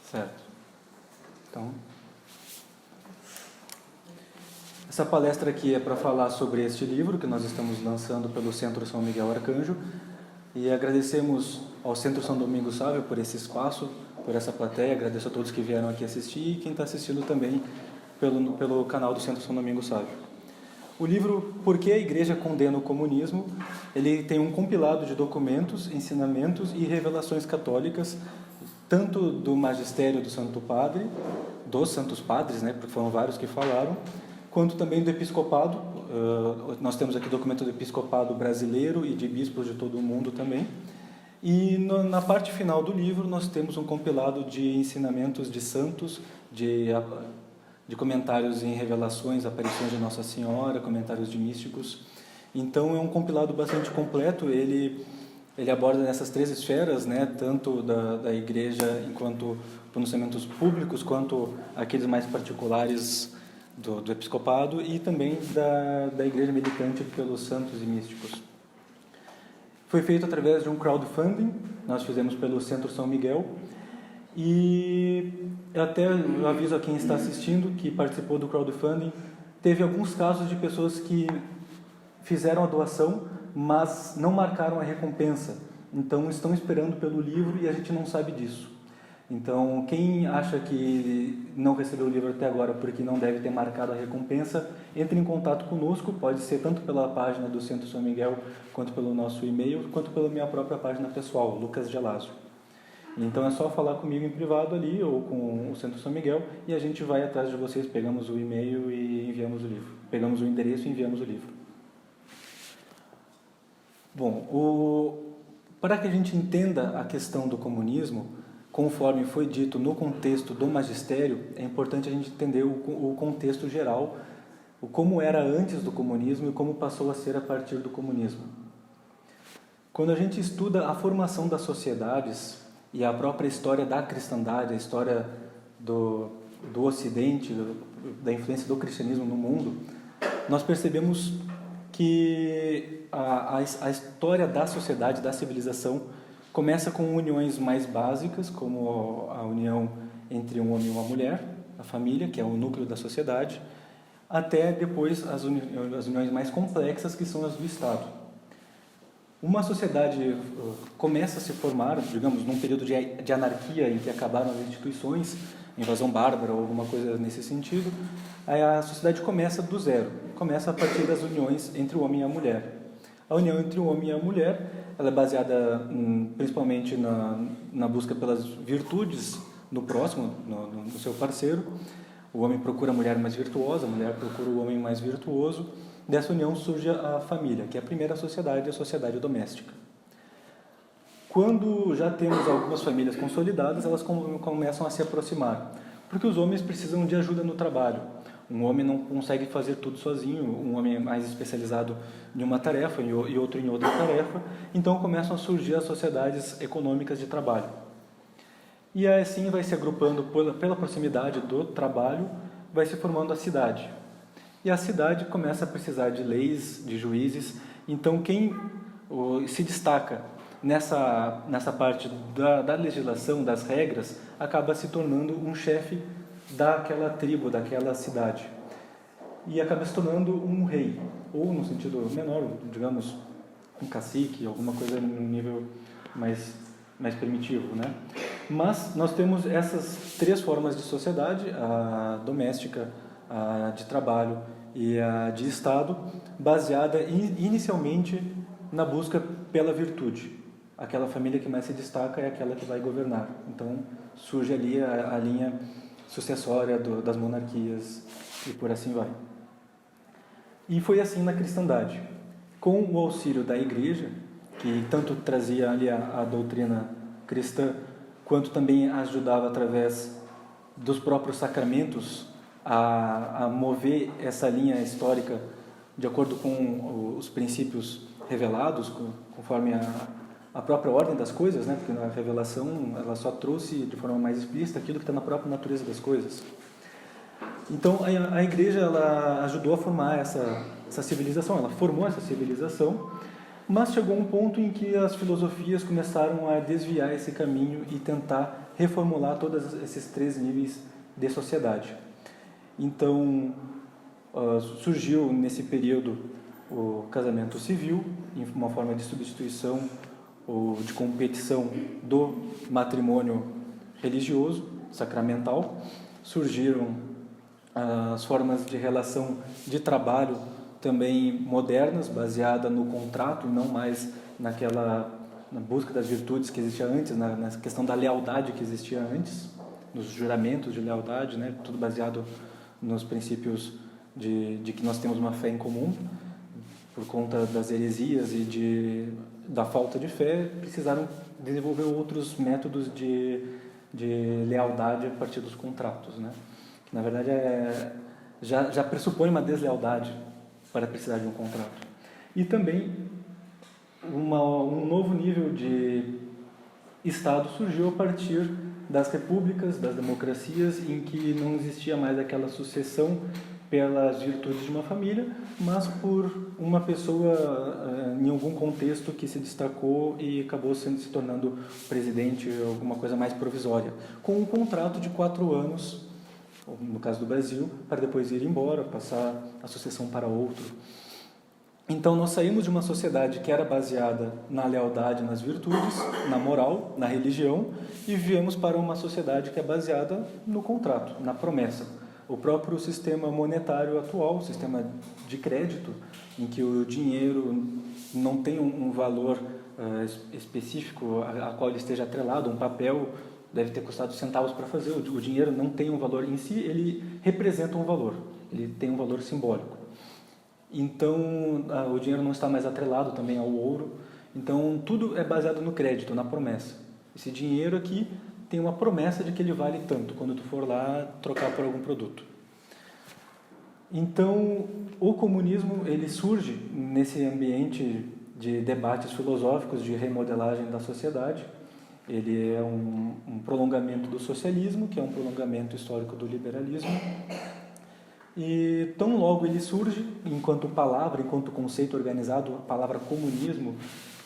Certo. Então, essa palestra aqui é para falar sobre este livro que nós estamos lançando pelo Centro São Miguel Arcanjo, e agradecemos ao Centro São Domingos Sávio por esse espaço, por essa plateia. Agradeço a todos que vieram aqui assistir e quem está assistindo também pelo canal do Centro São Domingos Sávio. O livro Por que a Igreja Condena o Comunismo? Ele tem um compilado de documentos, ensinamentos e revelações católicas, tanto do magistério do Santo Padre, dos Santos Padres, né, porque foram vários que falaram, quanto também do episcopado. Nós temos aqui documento do episcopado brasileiro e de bispos de todo o mundo também. E na parte final do livro nós temos um compilado de ensinamentos de santos, de comentários em revelações, aparições de Nossa Senhora, comentários de místicos. Então é um compilado bastante completo. Ele aborda nessas três esferas, né, tanto da igreja enquanto pronunciamentos públicos, quanto aqueles mais particulares do episcopado, e também da igreja militante pelos santos e místicos. Foi feito através de um crowdfunding, nós fizemos pelo Centro São Miguel, e eu aviso a quem está assistindo que participou do crowdfunding, teve alguns casos de pessoas que fizeram a doação, mas não marcaram a recompensa. Então estão esperando pelo livro e a gente não sabe disso. Então quem acha que não recebeu o livro até agora porque não deve ter marcado a recompensa, entre em contato conosco, pode ser tanto pela página do Centro São Miguel, quanto pelo nosso e-mail, quanto pela minha própria página pessoal, Lucas Gelásio. Então é só falar comigo em privado ali, ou com o Centro São Miguel, e a gente vai atrás de vocês, pegamos o e-mail e enviamos o livro. Pegamos o endereço e enviamos o livro. Bom, para que a gente entenda a questão do comunismo, conforme foi dito no contexto do magistério, é importante a gente entender o contexto geral, o como era antes do comunismo e como passou a ser a partir do comunismo. Quando a gente estuda a formação das sociedades e a própria história da cristandade, a história do Ocidente, da influência do cristianismo no mundo, nós percebemos que a história da sociedade, da civilização, começa com uniões mais básicas, como a união entre um homem e uma mulher, a família, que é o núcleo da sociedade, até depois as uniões mais complexas, que são as do Estado. Uma sociedade começa a se formar, digamos, num período de anarquia em que acabaram as instituições, invasão bárbara ou alguma coisa nesse sentido. Aí a sociedade começa do zero, começa a partir das uniões entre o homem e a mulher. A união entre o homem e a mulher, ela é baseada principalmente na busca pelas virtudes do próximo, no seu parceiro. O homem procura a mulher mais virtuosa, a mulher procura o homem mais virtuoso. Dessa união surge a família, que é a primeira sociedade, a sociedade doméstica. Quando já temos algumas famílias consolidadas, elas começam a se aproximar, porque os homens precisam de ajuda no trabalho. Um homem não consegue fazer tudo sozinho, um homem é mais especializado em uma tarefa e outro em outra tarefa, então começam a surgir as sociedades econômicas de trabalho. E assim vai se agrupando pela proximidade do trabalho, vai se formando a cidade. E a cidade começa a precisar de leis, de juízes. Então, quem se destaca nessa parte da legislação, das regras, acaba se tornando um chefe daquela tribo, daquela cidade. E acaba se tornando um rei, ou no sentido menor, digamos, um cacique, alguma coisa num nível mais primitivo, né? Mas nós temos essas três formas de sociedade, a doméstica, a de trabalho e a de Estado, baseada inicialmente na busca pela virtude. Aquela família que mais se destaca é aquela que vai governar. Então surge ali a linha sucessória das monarquias e por assim vai. E foi assim na cristandade. Com o auxílio da Igreja, que tanto trazia ali a doutrina cristã, quanto também ajudava através dos próprios sacramentos a mover essa linha histórica de acordo com os princípios revelados, conforme a própria ordem das coisas, né? Porque a revelação ela só trouxe de forma mais explícita aquilo que está na própria natureza das coisas. Então a Igreja ela ajudou a formar essa civilização, ela formou essa civilização Mas chegou um ponto em que as filosofias começaram a desviar esse caminho e tentar reformular todos esses 3 níveis de sociedade. Então, surgiu nesse período o casamento civil, em uma forma de substituição ou de competição do matrimônio religioso, sacramental. Surgiram as formas de relação de trabalho também modernas, baseada no contrato, não mais na busca das virtudes que existia antes, na questão da lealdade que existia antes, nos juramentos de lealdade, né? Tudo baseado nos princípios de que nós temos uma fé em comum. Por conta das heresias e da falta de fé, precisaram desenvolver outros métodos de lealdade a partir dos contratos, né? Na verdade, já pressupõe uma deslealdade para precisar de um contrato. E também um novo nível de Estado surgiu a partir das repúblicas, das democracias, em que não existia mais aquela sucessão pelas virtudes de uma família, mas por uma pessoa em algum contexto que se destacou e acabou se tornando presidente, alguma coisa mais provisória, com um contrato de 4 anos, no caso do Brasil, para depois ir embora, passar a sucessão para outro. Então nós saímos de uma sociedade que era baseada na lealdade, nas virtudes, na moral, na religião, e viemos para uma sociedade que é baseada no contrato, na promessa. O próprio sistema monetário atual, o sistema de crédito, em que o dinheiro não tem um valor específico a qual ele esteja atrelado, um papel deve ter custado centavos para fazer, o dinheiro não tem um valor em si, ele representa um valor, ele tem um valor simbólico. Então, o dinheiro não está mais atrelado também ao ouro, então tudo é baseado no crédito, na promessa. Esse dinheiro aqui tem uma promessa de que ele vale tanto quando tu for lá trocar por algum produto. Então, o comunismo ele surge nesse ambiente de debates filosóficos, de remodelagem da sociedade. Ele é um prolongamento do socialismo, que é um prolongamento histórico do liberalismo. E tão logo ele surge, enquanto palavra, enquanto conceito organizado, a palavra comunismo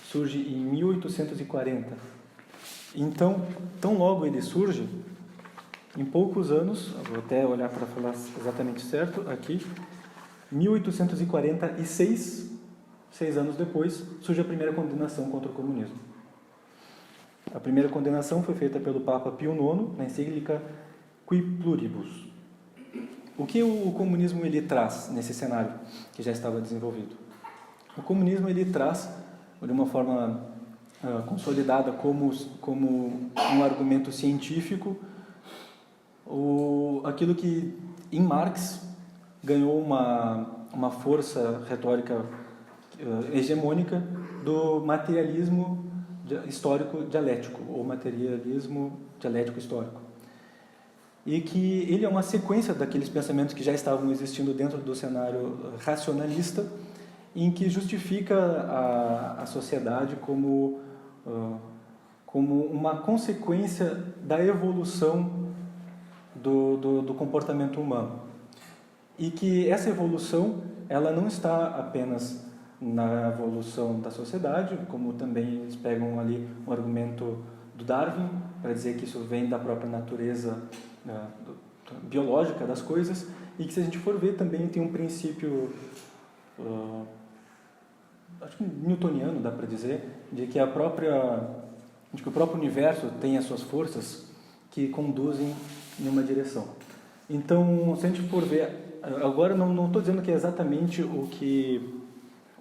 surge em 1840. Então, tão logo ele surge, em poucos anos, vou até olhar para falar exatamente certo, aqui, 1846, 6 anos depois, surge a primeira condenação contra o comunismo. A primeira condenação foi feita pelo Papa Pio IX, na encíclica Qui Pluribus. O que o comunismo ele traz nesse cenário que já estava desenvolvido? O comunismo ele traz, de uma forma consolidada como um argumento científico, aquilo que em Marx ganhou uma força retórica hegemônica do materialismo histórico dialético, ou materialismo dialético histórico. E que ele é uma sequência daqueles pensamentos que já estavam existindo dentro do cenário racionalista, em que justifica a sociedade como uma consequência da evolução do comportamento humano. E que essa evolução ela não está apenas na evolução da sociedade, como também eles pegam ali um argumento do Darwin, para dizer que isso vem da própria natureza biológica das coisas, e que se a gente for ver também tem um princípio acho que newtoniano, dá para dizer, de que o próprio universo tem as suas forças que conduzem em uma direção. Então, se a gente for ver, agora não estou dizendo que é exatamente o que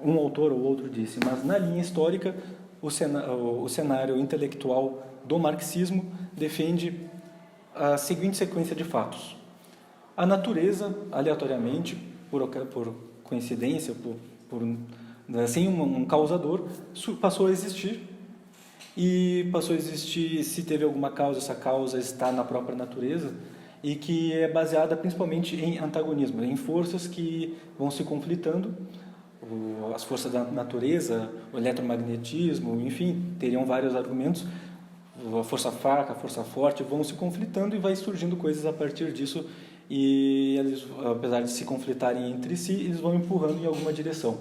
um autor ou outro disse, mas na linha histórica, o cenário intelectual do marxismo defende a seguinte sequência de fatos. A natureza, aleatoriamente, por coincidência, sem um causador, passou a existir. E passou a existir, se teve alguma causa, essa causa está na própria natureza, e que é baseada principalmente em antagonismo, em forças que vão se conflitando, as forças da natureza, o eletromagnetismo, enfim, teriam vários argumentos, a força fraca, a força forte, vão se conflitando e vai surgindo coisas a partir disso, e eles, apesar de se conflitarem entre si, eles vão empurrando em alguma direção.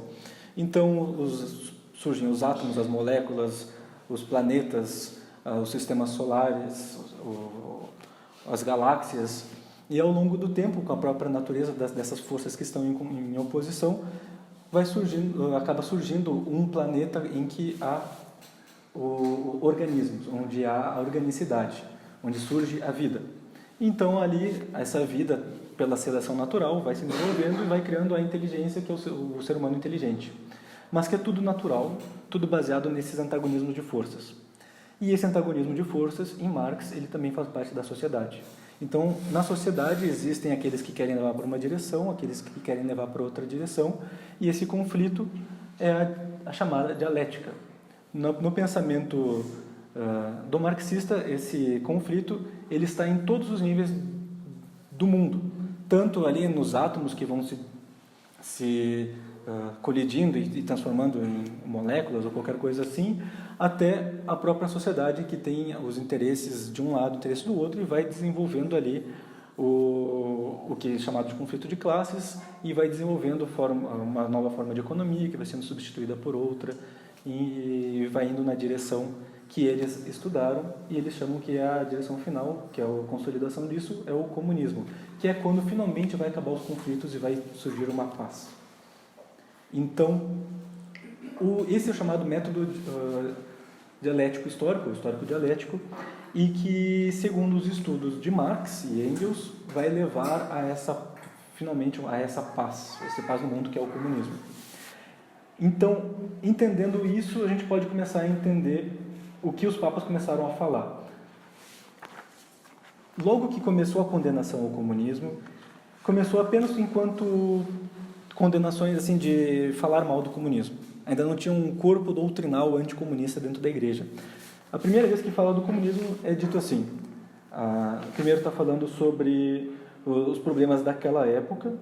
Então, os surgem os átomos, as moléculas, os planetas, os sistemas solares, as galáxias, e ao longo do tempo, com a própria natureza dessas forças que estão em oposição, acaba surgindo um planeta em que há organismos, onde há a organicidade, onde surge a vida. Então ali, essa vida, pela seleção natural, vai se desenvolvendo e vai criando a inteligência, que é o ser humano inteligente. Mas que é tudo natural, tudo baseado nesses antagonismos de forças. E esse antagonismo de forças, em Marx, ele também faz parte da sociedade. Então, na sociedade existem aqueles que querem levar para uma direção, aqueles que querem levar para outra direção, e esse conflito é a chamada dialética. No pensamento do marxista, esse conflito ele está em todos os níveis do mundo, tanto ali nos átomos que vão se colidindo e transformando em moléculas ou qualquer coisa assim, até a própria sociedade que tem os interesses de um lado, interesses do outro, e vai desenvolvendo ali o que é chamado de conflito de classes, e vai desenvolvendo uma nova forma de economia que vai sendo substituída por outra, e vai indo na direção que eles estudaram, e eles chamam que é a direção final, que é a consolidação disso, é o comunismo, que é quando finalmente vai acabar os conflitos e vai surgir uma paz. Então, esse é o chamado método dialético histórico, histórico-dialético, e que, segundo os estudos de Marx e Engels, vai levar finalmente a essa paz, esse paz no mundo que é o comunismo. Então, entendendo isso, a gente pode começar a entender o que os papas começaram a falar. Logo que começou a condenação ao comunismo, começou apenas enquanto condenações assim de falar mal do comunismo. Ainda não tinha um corpo doutrinal anticomunista dentro da igreja. A primeira vez que fala do comunismo é dito assim. Primeiro está falando sobre os problemas daquela época,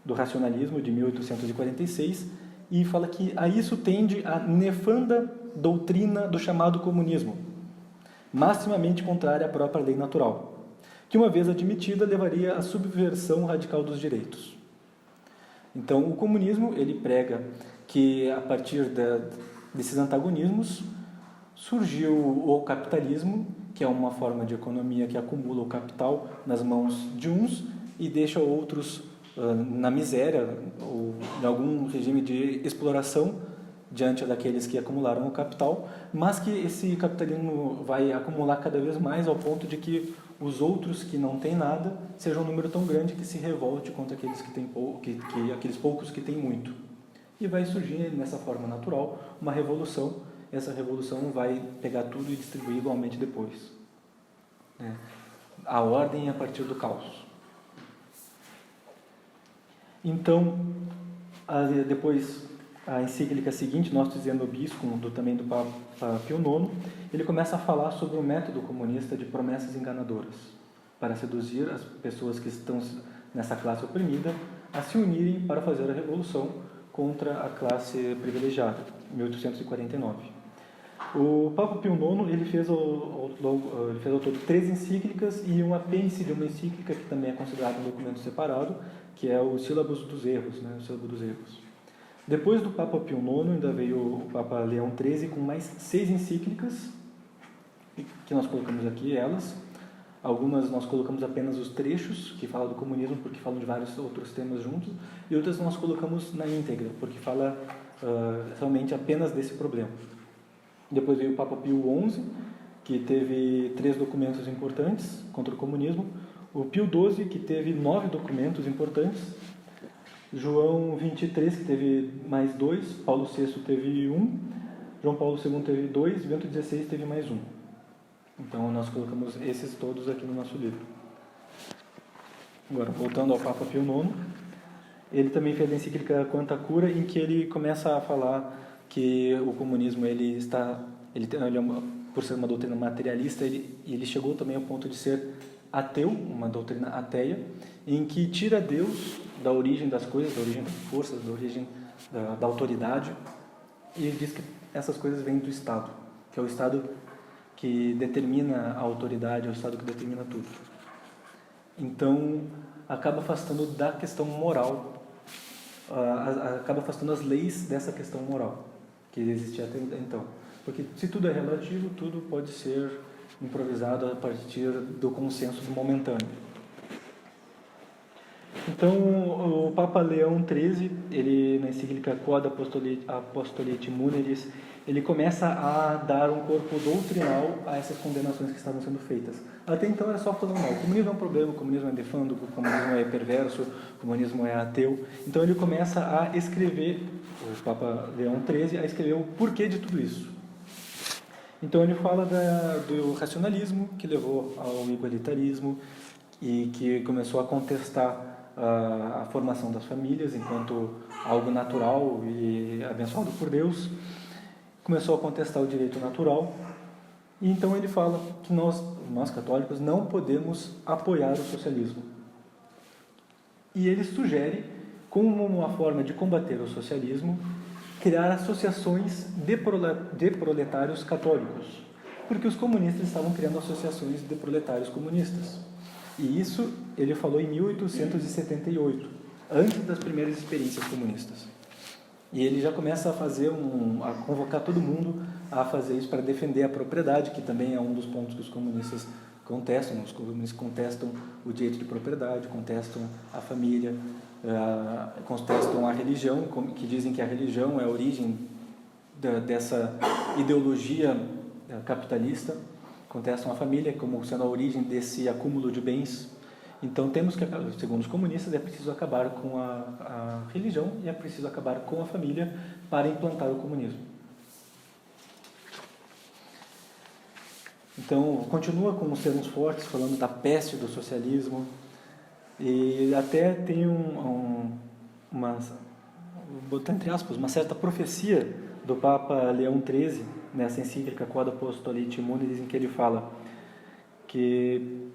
do racionalismo de 1846, e fala que a isso tende a nefanda doutrina do chamado comunismo, maximamente contrária à própria lei natural, que uma vez admitida levaria à subversão radical dos direitos. Então, o comunismo, ele prega que a partir desses antagonismos surgiu o capitalismo, que é uma forma de economia que acumula o capital nas mãos de uns e deixa outros na miséria ou em algum regime de exploração diante daqueles que acumularam o capital, mas que esse capitalismo vai acumular cada vez mais ao ponto de que os outros que não têm nada sejam um número tão grande que se revolte contra aqueles que têm aqueles poucos que têm muito. E vai surgir nessa forma natural uma revolução. Essa revolução vai pegar tudo e distribuir igualmente depois. A ordem a partir do caos. Então, depois a encíclica seguinte, Nostos Zenobiscum, também do Papa Pio IX, ele começa a falar sobre o método comunista de promessas enganadoras, para seduzir as pessoas que estão nessa classe oprimida a se unirem para fazer a revolução contra a classe privilegiada, em 1849. O Papa Pio IX ele fez ao todo 3 encíclicas e um apêndice de uma encíclica que também é considerado um documento separado, que é o Sílabus dos Erros, o Sílabo dos Erros. Depois do Papa Pio IX, ainda veio o Papa Leão XIII com mais 6 encíclicas, que nós colocamos aqui, elas. Algumas nós colocamos apenas os trechos, que falam do comunismo, porque falam de vários outros temas juntos, e outras nós colocamos na íntegra, porque fala realmente apenas desse problema. Depois veio o Papa Pio XI, que teve 3 documentos importantes contra o comunismo. O Pio XII, que teve 9 documentos importantes. João XXIII, que teve mais 2, Paulo VI teve 1, João Paulo II teve 2, Bento XVI teve mais 1. Então, nós colocamos esses todos aqui no nosso livro. Agora, voltando ao Papa Pio IX, ele também fez a encíclica Quanta Cura, em que ele começa a falar que o comunismo, por ser uma doutrina materialista, ele chegou também ao ponto de ser ateu, uma doutrina ateia, em que tira Deus da origem das coisas, da origem das forças, da origem da autoridade, e diz que essas coisas vêm do Estado, que é o Estado que determina a autoridade, é o Estado que determina tudo. Então, acaba afastando da questão moral, acaba afastando as leis dessa questão moral. que existia até então. Porque se tudo é relativo, tudo pode ser improvisado a partir do consenso momentâneo. Então, o Papa Leão XIII, ele, na encíclica Quod Apostolite Muneris, ele começa a dar um corpo doutrinal a essas condenações que estavam sendo feitas. Até então era só falando, não, o comunismo é um problema, o comunismo é nefando, o comunismo é perverso, o comunismo é ateu. Então ele começa a escrever, o Papa Leão XIII, a escrever o porquê de tudo isso. Então ele fala do racionalismo, que levou ao igualitarismo e que começou a contestar a formação das famílias enquanto algo natural e abençoado por Deus. Começou a contestar o direito natural. E então ele fala que nós católicos não podemos apoiar o socialismo. E ele sugere, como uma forma de combater o socialismo, criar associações de proletários católicos, porque os comunistas estavam criando associações de proletários comunistas. E isso ele falou em 1878, antes das primeiras experiências comunistas. E ele já começa a a convocar todo mundo a fazer isso para defender a propriedade, que também é um dos pontos que os comunistas contestam. Os comunistas contestam o direito de propriedade, contestam a família, contestam a religião, que dizem que a religião é a origem dessa ideologia capitalista, contestam a família como sendo a origem desse acúmulo de bens. Então temos que, segundo os comunistas, é preciso acabar com a religião e é preciso acabar com a família para implantar o comunismo. Então continua com os termos fortes, falando da peste do socialismo, e até tem botar entre aspas, uma certa profecia do Papa Leão XIII, nessa encíclica Quod Apostolite Muneris, em que ele fala que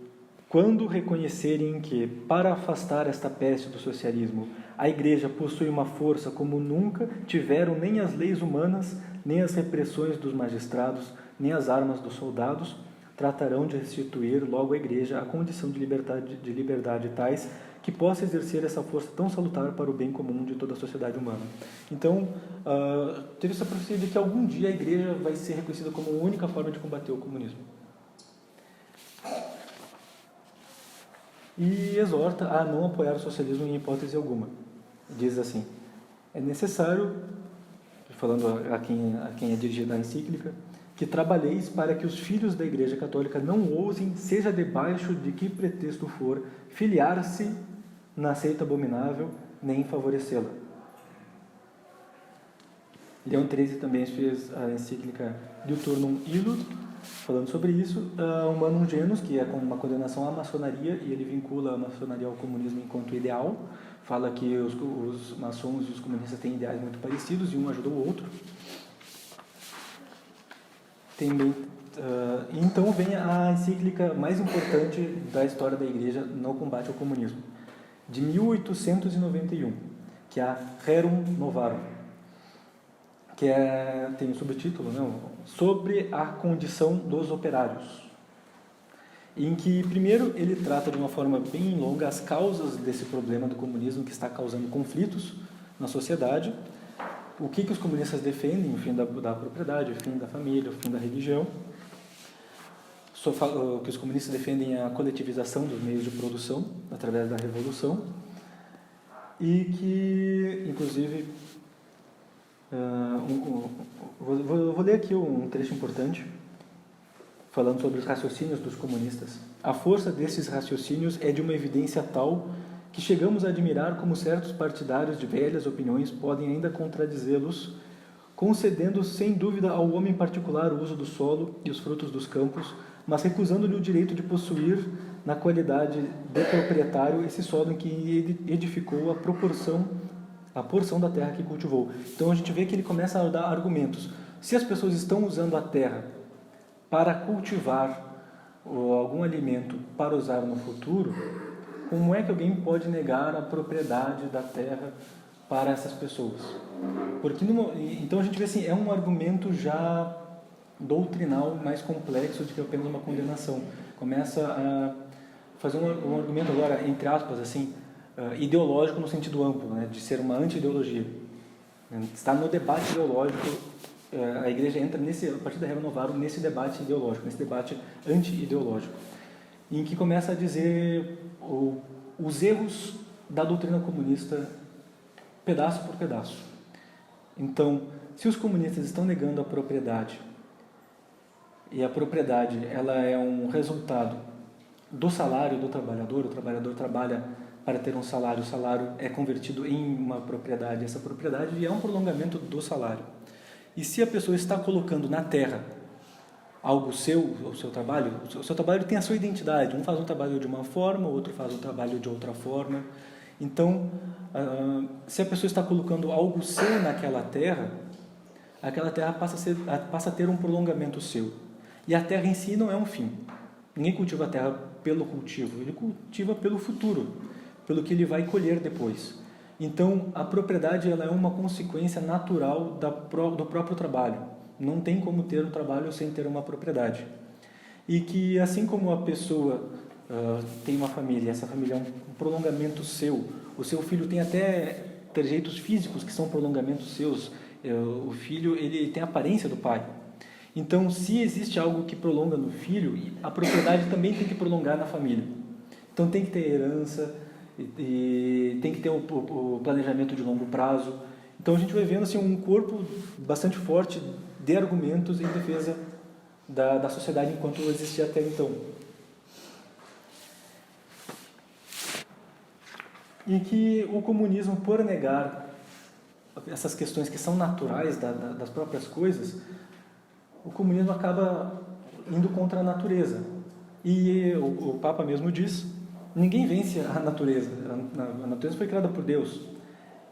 quando reconhecerem que, para afastar esta peste do socialismo, a Igreja possui uma força como nunca tiveram nem as leis humanas, nem as repressões dos magistrados, nem as armas dos soldados, tratarão de restituir logo à Igreja a condição de liberdade tais que possa exercer essa força tão salutar para o bem comum de toda a sociedade humana. Então, teve essa profecia de que algum dia a Igreja vai ser reconhecida como a única forma de combater o comunismo. E exorta a não apoiar o socialismo em hipótese alguma. Diz assim: é necessário, falando a quem é dirigida a encíclica, que trabalheis para que os filhos da Igreja Católica não ousem, seja debaixo de que pretexto for, filiar-se na seita abominável, nem favorecê-la. Leão XIII também fez a encíclica Diuturnum Illud, falando sobre isso, Humanum Genus, que é uma condenação à maçonaria, e ele vincula a maçonaria ao comunismo enquanto ideal, fala que os maçons e os comunistas têm ideais muito parecidos e um ajuda o outro. Então vem a encíclica mais importante da história da Igreja no combate ao comunismo, de 1891, que é a Rerum Novarum, que tem o subtítulo, sobre a condição dos operários, em que primeiro ele trata de uma forma bem longa as causas desse problema do comunismo que está causando conflitos na sociedade, o que os comunistas defendem, o fim da propriedade, o fim da família, o fim da religião, que os comunistas defendem a coletivização dos meios de produção através da revolução, e que, inclusive, vou ler aqui um trecho importante, falando sobre os raciocínios dos comunistas. A força desses raciocínios é de uma evidência tal que chegamos a admirar como certos partidários de velhas opiniões podem ainda contradizê-los, concedendo sem dúvida ao homem particular o uso do solo e os frutos dos campos, mas recusando-lhe o direito de possuir, na qualidade de proprietário, esse solo em que ele edificou a porção da terra que cultivou. Então a gente vê que ele começa a dar argumentos. Se as pessoas estão usando a terra para cultivar algum alimento para usar no futuro, como é que alguém pode negar a propriedade da terra para essas pessoas? Porque então a gente vê assim, é um argumento já doutrinal mais complexo do que apenas uma condenação. Começa a fazer um argumento agora, entre aspas, assim, ideológico no sentido amplo, de ser uma anti-ideologia. Está no debate ideológico a Igreja entra a partir da Rerum Novarum nesse debate ideológico, nesse debate anti-ideológico, em que começa a dizer os erros da doutrina comunista pedaço por pedaço. Então, se os comunistas estão negando a propriedade, e a propriedade ela é um resultado do salário do trabalhador, o trabalhador trabalha para ter um salário, o salário é convertido em uma propriedade, essa propriedade é um prolongamento do salário. E se a pessoa está colocando na terra algo seu, o seu trabalho tem a sua identidade, um faz um trabalho de uma forma, o outro faz um trabalho de outra forma. Então, se a pessoa está colocando algo seu naquela terra, aquela terra passa a ter um prolongamento seu. E a terra em si não é um fim. Ninguém cultiva a terra pelo cultivo, ele cultiva pelo futuro, pelo que ele vai colher depois. Então, a propriedade ela é uma consequência natural do próprio trabalho. Não tem como ter um trabalho sem ter uma propriedade. E que, assim como a pessoa tem uma família, essa família é um prolongamento seu, o seu filho tem até trejeitos físicos que são prolongamentos seus, o filho ele tem a aparência do pai. Então, se existe algo que prolonga no filho, a propriedade também tem que prolongar na família. Então, tem que ter herança, e tem que ter o planejamento de longo prazo. Então, a gente vai vendo assim, um corpo bastante forte de argumentos em defesa da sociedade enquanto existia até então. E que o comunismo, por negar essas questões que são naturais das próprias coisas, o comunismo acaba indo contra a natureza. E o Papa mesmo diz, ninguém vence a natureza. A natureza foi criada por Deus.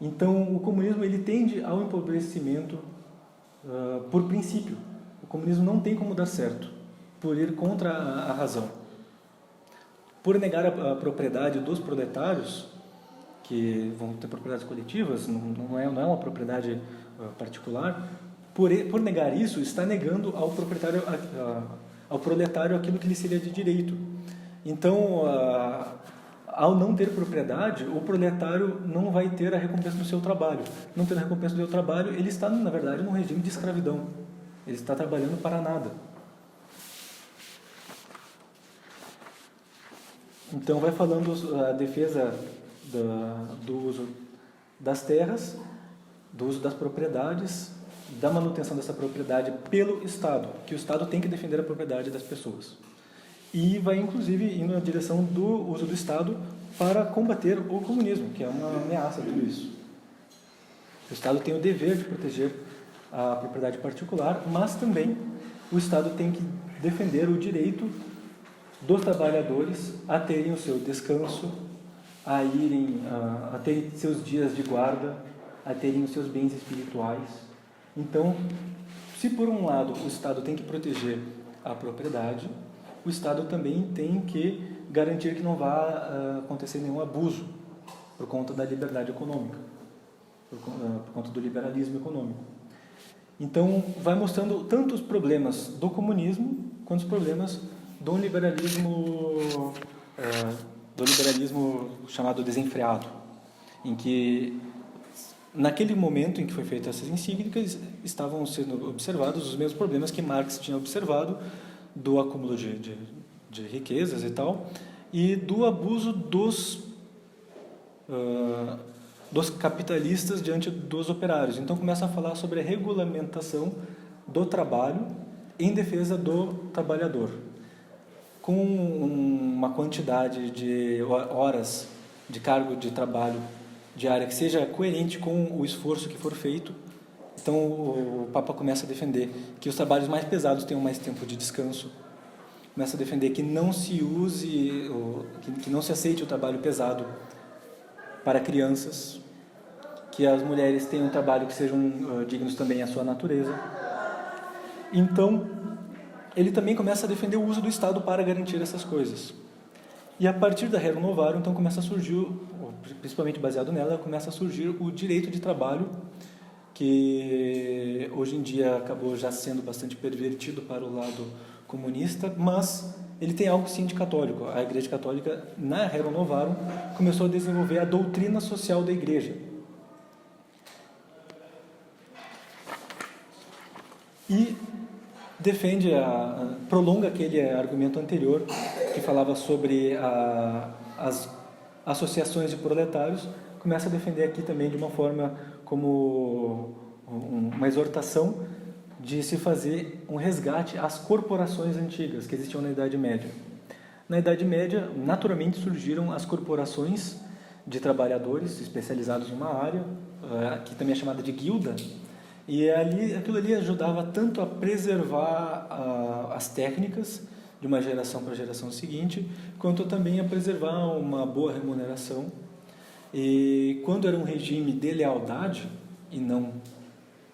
Então, o comunismo ele tende ao empobrecimento por princípio. O comunismo não tem como dar certo, por ir contra a razão. Por negar a propriedade dos proletários, que vão ter propriedades coletivas, não é uma propriedade particular, por negar isso, está negando ao proprietário, ao proletário aquilo que lhe seria de direito. Então, ao não ter propriedade, o proletário não vai ter a recompensa do seu trabalho. Não ter a recompensa do seu trabalho, ele está, na verdade, num regime de escravidão. Ele está trabalhando para nada. Então, vai falando a defesa do uso das terras, do uso das propriedades, da manutenção dessa propriedade pelo Estado, que o Estado tem que defender a propriedade das pessoas. E vai, inclusive, indo na direção do uso do Estado para combater o comunismo, que é uma ameaça a tudo isso. O Estado tem o dever de proteger a propriedade particular, mas também o Estado tem que defender o direito dos trabalhadores a terem o seu descanso, a terem seus dias de guarda, a terem os seus bens espirituais. Então, se por um lado o Estado tem que proteger a propriedade, o Estado também tem que garantir que não vá acontecer nenhum abuso por conta da liberdade econômica, por conta do liberalismo econômico. Então, vai mostrando tanto os problemas do comunismo quanto os problemas do liberalismo chamado desenfreado, em que naquele momento em que foi feita essas encíclicas estavam sendo observados os mesmos problemas que Marx tinha observado do acúmulo de riquezas e tal, e do abuso dos capitalistas diante dos operários. Então começa a falar sobre a regulamentação do trabalho em defesa do trabalhador, com uma quantidade de horas de cargo de trabalho diária que seja coerente com o esforço que for feito. Então o Papa começa a defender que os trabalhos mais pesados tenham mais tempo de descanso, começa a defender que não se use, que não se aceite o trabalho pesado para crianças, que as mulheres tenham um trabalho que sejam dignos também à sua natureza. Então, ele também começa a defender o uso do Estado para garantir essas coisas. E a partir da Rerum Novarum, então, começa a surgir, principalmente baseado nela, começa a surgir o direito de trabalho, que hoje em dia acabou já sendo bastante pervertido para o lado comunista, mas ele tem algo sim de católico. A Igreja Católica, na Rerum Novarum, começou a desenvolver a doutrina social da Igreja. e prolonga aquele argumento anterior que falava sobre as associações de proletários, começa a defender aqui também de uma forma como uma exortação de se fazer um resgate às corporações antigas que existiam na Idade Média. Na Idade Média, naturalmente surgiram as corporações de trabalhadores especializados em uma área, que também é chamada de guilda, e aquilo ali ajudava tanto a preservar as técnicas de uma geração para a geração seguinte, quanto também a preservar uma boa remuneração. E quando era um regime de lealdade e não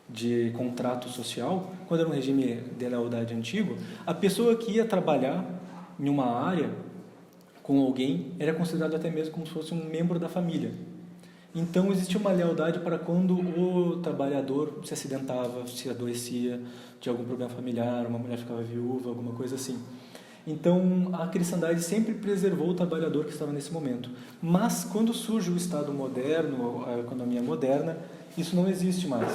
de contrato social, quando era um regime de lealdade antigo, a pessoa que ia trabalhar em uma área com alguém era considerado até mesmo como se fosse um membro da família. Então existia uma lealdade para quando o trabalhador se acidentava, se adoecia, tinha algum problema familiar, uma mulher ficava viúva, alguma coisa assim. Então a cristandade sempre preservou o trabalhador que estava nesse momento. Mas quando surge o Estado moderno, a economia moderna, isso não existe mais.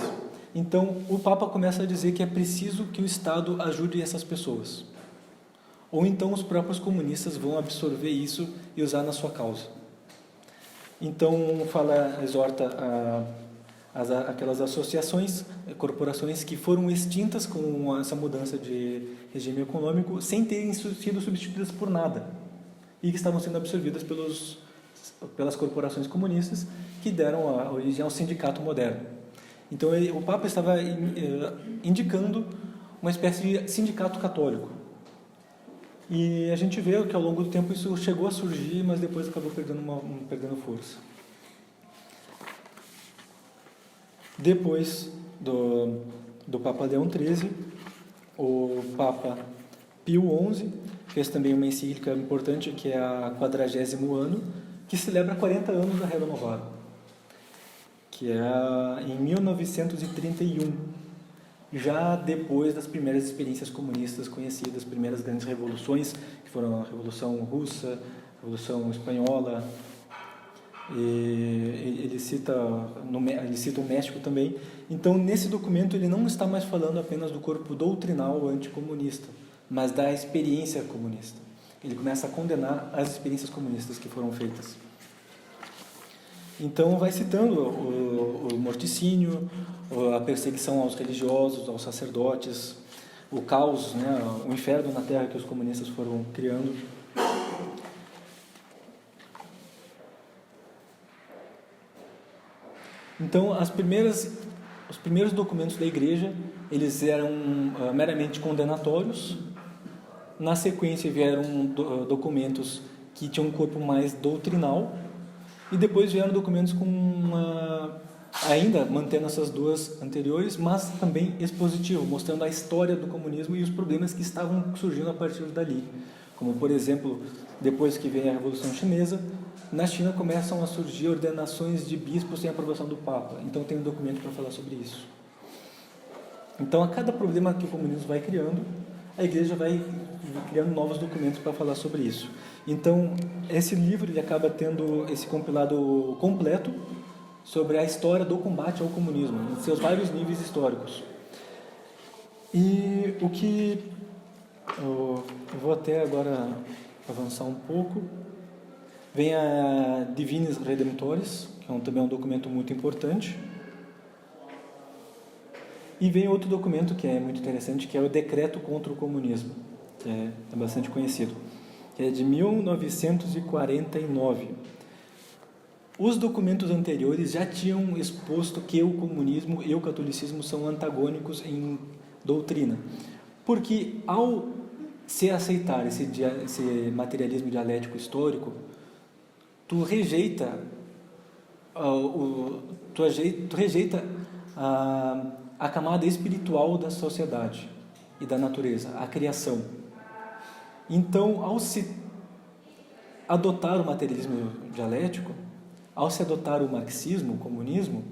Então o Papa começa a dizer que é preciso que o Estado ajude essas pessoas. Ou então os próprios comunistas vão absorver isso e usar na sua causa. Então exorta aquelas associações, corporações que foram extintas com essa mudança de regime econômico, sem terem sido substituídas por nada, e que estavam sendo absorvidas pelas corporações comunistas, que deram a origem ao sindicato moderno. Então o Papa estava indicando uma espécie de sindicato católico. E a gente vê que ao longo do tempo isso chegou a surgir, mas depois acabou perdendo força. Depois do Papa Leão XIII, o Papa Pio XI fez também uma encíclica importante, que é a 40º ano, que celebra 40 anos da Rerum Novarum, que é em 1931. Já depois das primeiras experiências comunistas conhecidas, as primeiras grandes revoluções, que foram a Revolução Russa, a Revolução Espanhola, e ele cita o México também. Então, nesse documento, ele não está mais falando apenas do corpo doutrinal anticomunista, mas da experiência comunista. Ele começa a condenar as experiências comunistas que foram feitas. Então vai citando o morticínio, a perseguição aos religiosos, aos sacerdotes, o caos, né, o inferno na terra que os comunistas foram criando. Então os primeiros documentos da Igreja, eles eram meramente condenatórios. Na sequência vieram documentos que tinham um corpo mais doutrinal, e depois vieram documentos ainda mantendo essas duas anteriores, mas também expositivo, mostrando a história do comunismo e os problemas que estavam surgindo a partir dali. Como, por exemplo, depois que vem a Revolução Chinesa, na China começam a surgir ordenações de bispos sem aprovação do Papa. Então tem um documento para falar sobre isso. Então, a cada problema que o comunismo vai criando, a Igreja vai criando novos documentos para falar sobre isso. Então, esse livro ele acaba tendo esse compilado completo sobre a história do combate ao comunismo, em seus vários níveis históricos. E o que eu vou até agora avançar um pouco, vem a Divinis Redemptoris, que também é um documento muito importante. E vem outro documento que é muito interessante, que é o Decreto contra o Comunismo, que é bastante conhecido, que é de 1949. Os documentos anteriores já tinham exposto que o comunismo e o catolicismo são antagônicos em doutrina, porque ao se aceitar esse materialismo dialético histórico, tu rejeita a camada espiritual da sociedade e da natureza, a criação. Então, ao se adotar o materialismo dialético, ao se adotar o marxismo, o comunismo,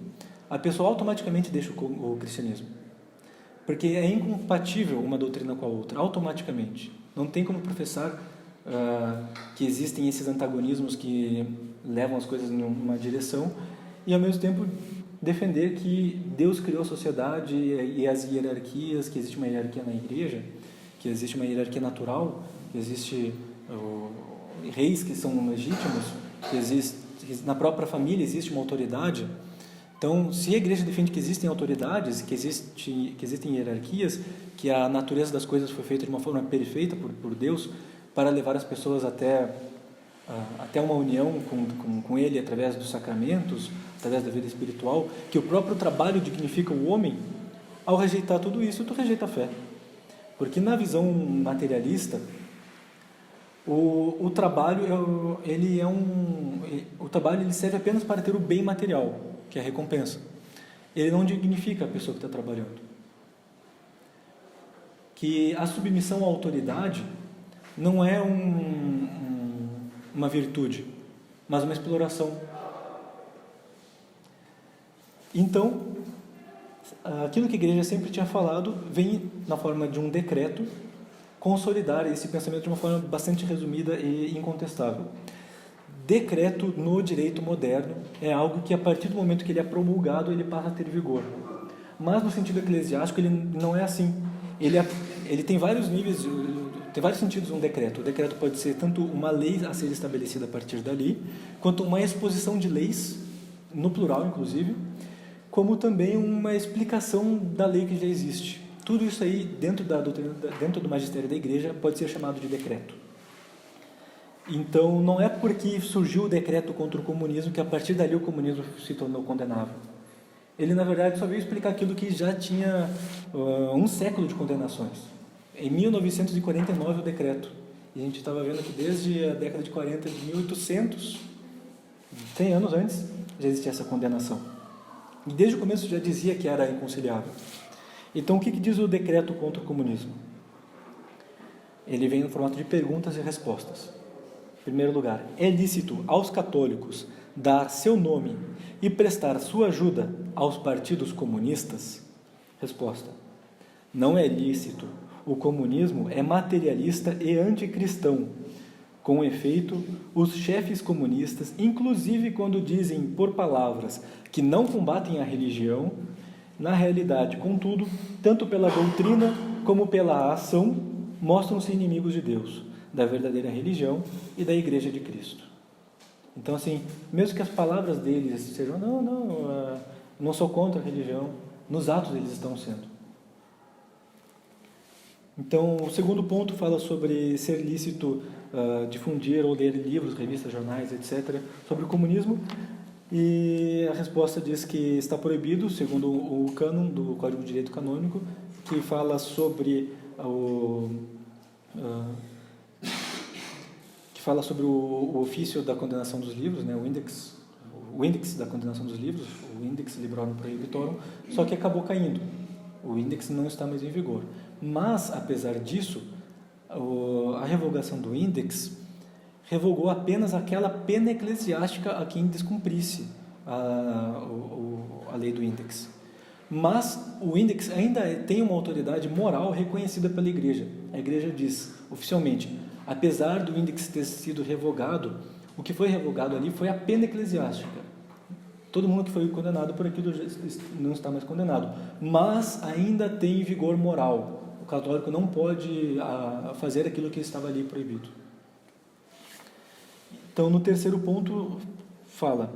a pessoa automaticamente deixa o cristianismo. Porque é incompatível uma doutrina com a outra, automaticamente. Não tem como professar que existem esses antagonismos que levam as coisas em uma direção e, ao mesmo tempo, defender que Deus criou a sociedade e as hierarquias, que existe uma hierarquia na igreja, que existe uma hierarquia natural, que existe reis que são legítimos, que na própria família existe uma autoridade. Então, se a igreja defende que existem autoridades, que existem hierarquias, que a natureza das coisas foi feita de uma forma perfeita por Deus para levar as pessoas até uma união com Ele através dos sacramentos, através da vida espiritual, que o próprio trabalho dignifica o homem, ao rejeitar tudo isso, tu rejeita a fé. Porque na visão materialista, o trabalho ele serve apenas para ter o bem material, que é a recompensa. Ele não dignifica a pessoa que está trabalhando. Que a submissão à autoridade não é uma virtude, mas uma exploração. Então, aquilo que a igreja sempre tinha falado vem na forma de um decreto consolidar esse pensamento de uma forma bastante resumida e incontestável. Decreto no direito moderno é algo que, a partir do momento que ele é promulgado, ele passa a ter vigor. Mas no sentido eclesiástico ele não é assim. Ele tem vários níveis, tem vários sentidos um decreto. O decreto pode ser tanto uma lei a ser estabelecida a partir dali, quanto uma exposição de leis, no plural inclusive, como também uma explicação da lei que já existe. Tudo isso aí, dentro da doutrina, dentro do magistério da igreja, pode ser chamado de decreto. Então, não é porque surgiu o decreto contra o comunismo que a partir dali o comunismo se tornou condenável. Ele, na verdade, só veio explicar aquilo que já tinha um século de condenações. Em 1949, o decreto. E a gente estava vendo que desde a década de 40, de 1800, 100 anos antes, já existia essa condenação. E desde o começo já dizia que era inconciliável. Então, o que diz o decreto contra o comunismo? Ele vem no formato de perguntas e respostas. Em primeiro lugar, é lícito aos católicos dar seu nome e prestar sua ajuda aos partidos comunistas? Resposta: não é lícito. O comunismo é materialista e anticristão. Com efeito, os chefes comunistas, inclusive quando dizem por palavras que não combatem a religião, na realidade, contudo, tanto pela doutrina como pela ação, mostram-se inimigos de Deus, da verdadeira religião e da Igreja de Cristo. Então, assim, mesmo que as palavras deles sejam, não sou contra a religião, nos atos eles estão sendo. Então, o segundo ponto fala sobre ser lícito difundir ou ler livros, revistas, jornais, etc., sobre o comunismo. E a resposta diz que está proibido, segundo o cânon do Código de Direito Canônico, que fala sobre o ofício da condenação dos livros, né, o índex da condenação dos livros, o Index Librorum Prohibitorum, só que acabou caindo. O índex não está mais em vigor. Mas, apesar disso, a revogação do índex revogou apenas aquela pena eclesiástica a quem descumprisse a lei do índex. Mas o índex ainda tem uma autoridade moral reconhecida pela igreja. A igreja diz, oficialmente, apesar do índex ter sido revogado, o que foi revogado ali foi a pena eclesiástica. Todo mundo que foi condenado por aquilo não está mais condenado, mas ainda tem vigor moral. O católico não pode fazer aquilo que estava ali proibido. Então, no terceiro ponto, fala: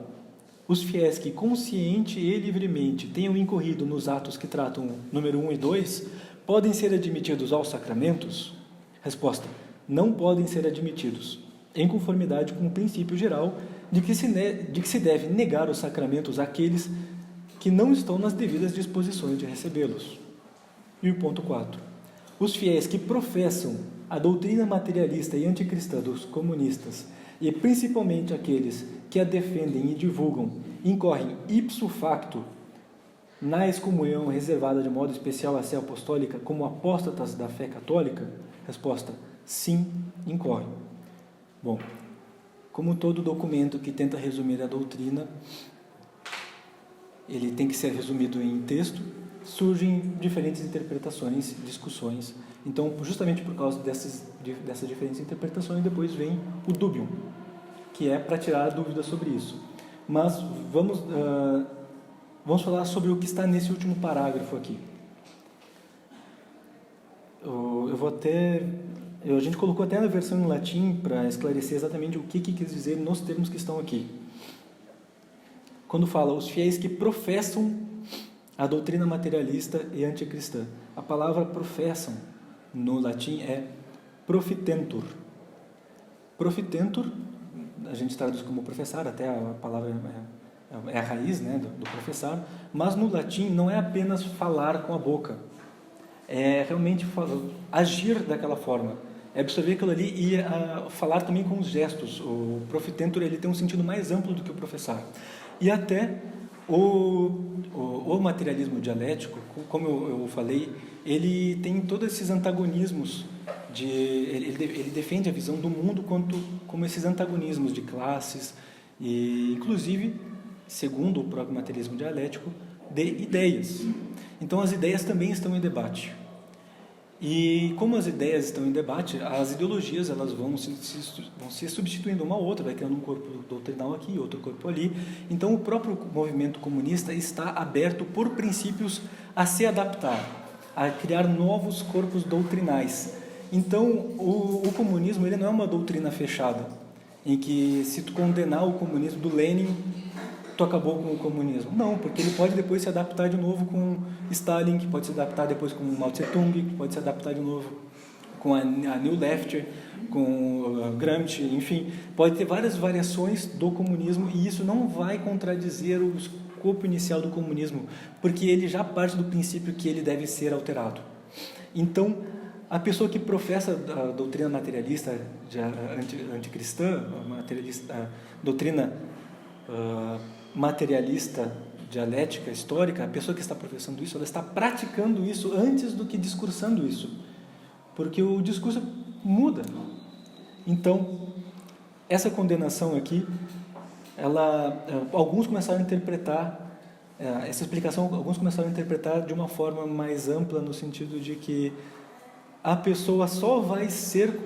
os fiéis que consciente e livremente tenham incorrido nos atos que tratam número 1 e 2, podem ser admitidos aos sacramentos? Resposta: não podem ser admitidos, em conformidade com o princípio geral de que se deve negar os sacramentos àqueles que não estão nas devidas disposições de recebê-los. E o ponto 4. Os fiéis que professam a doutrina materialista e anticristã dos comunistas, e principalmente aqueles que a defendem e divulgam, incorrem ipso facto na excomunhão reservada de modo especial à sé apostólica como apóstatas da fé católica? Resposta: sim, incorrem. Bom, como todo documento que tenta resumir a doutrina, ele tem que ser resumido em texto, surgem diferentes interpretações, discussões. Então, justamente por causa dessas diferentes interpretações, depois vem o dubium, que é para tirar a dúvida sobre isso. Mas vamos vamos falar sobre o que está nesse último parágrafo aqui. A gente colocou até na versão em latim para esclarecer exatamente o que quis dizer nos termos que estão aqui. Quando fala os fiéis que professam a doutrina materialista e anticristã. A palavra professam no latim é profitentur. Profitentur, a gente traduz como professar, até a palavra é a raiz, né, do professar, mas no latim não é apenas falar com a boca, é realmente agir daquela forma, é absorver aquilo ali e falar também com os gestos. O profitentur, ele tem um sentido mais amplo do que o professar. E até o materialismo dialético, como eu falei, ele tem todos esses antagonismos, ele defende a visão do mundo como esses antagonismos de classes, e inclusive, segundo o próprio materialismo dialético, de ideias. Então as ideias também estão em debate. E como as ideias estão em debate, as ideologias elas vão se substituindo uma à outra, vai criando um corpo doutrinal aqui, outro corpo ali. Então o próprio movimento comunista está aberto por princípios a se adaptar, a criar novos corpos doutrinais. Então o comunismo ele não é uma doutrina fechada, em que se tu condenar o comunismo do Lenin, tu acabou com o comunismo. Não, porque ele pode depois se adaptar de novo com Stalin, que pode se adaptar depois com Mao Tse-tung, que pode se adaptar de novo com a New Left, com Gramsci, enfim, pode ter várias variações do comunismo, e isso não vai contradizer o escopo inicial do comunismo, porque ele já parte do princípio que ele deve ser alterado. Então, a pessoa que professa a doutrina materialista anticristã, a doutrina materialista dialética histórica, a pessoa que está professando isso, ela está praticando isso antes do que discursando isso, porque o discurso muda. Então, essa condenação aqui, alguns começaram a interpretar essa explicação, alguns começaram a interpretar de uma forma mais ampla, no sentido de que a pessoa só vai ser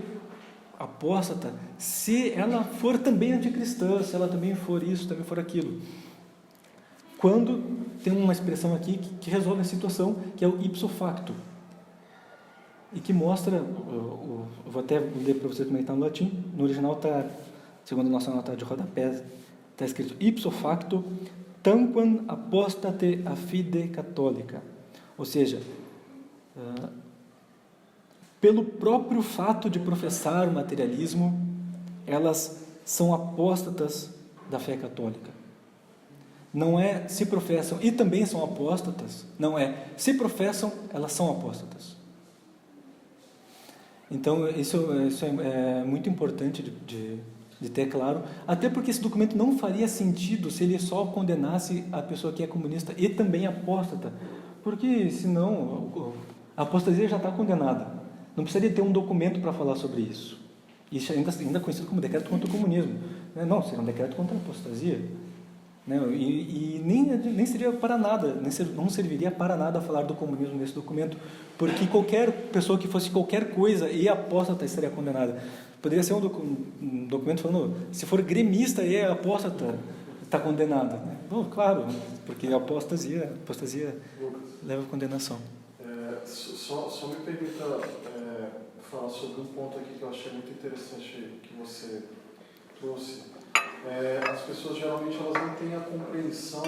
apóstata se ela for também anticristã, se ela também for isso, também for aquilo. Quando tem uma expressão aqui que resolve a situação, que é o ipso facto, e que mostra, eu vou até ler para você como está no latim, no original está, segundo a nossa nota de rodapé, está escrito ipso facto tamquam apostate a fide católica, ou seja, pelo próprio fato de professar o materialismo, elas são apóstatas da fé católica. Não é se professam e também são apóstatas, não é se professam, elas são apóstatas. Então isso é muito importante de ter claro, até porque esse documento não faria sentido se ele só condenasse a pessoa que é comunista e também apóstata, porque senão a apostasia já está condenada. Não precisaria ter um documento para falar sobre isso. Isso ainda conhecido como decreto contra o comunismo. Não, seria um decreto contra a apostasia. E nem seria para nada, não serviria para nada falar do comunismo nesse documento, porque qualquer pessoa que fosse qualquer coisa e apóstata estaria condenada. Poderia ser um documento falando, se for gremista e é apóstata, está condenada. Bom, claro, porque a apostasia leva à condenação. Só me permita falar sobre um ponto aqui que eu achei muito interessante que você trouxe. As pessoas geralmente elas não têm a compreensão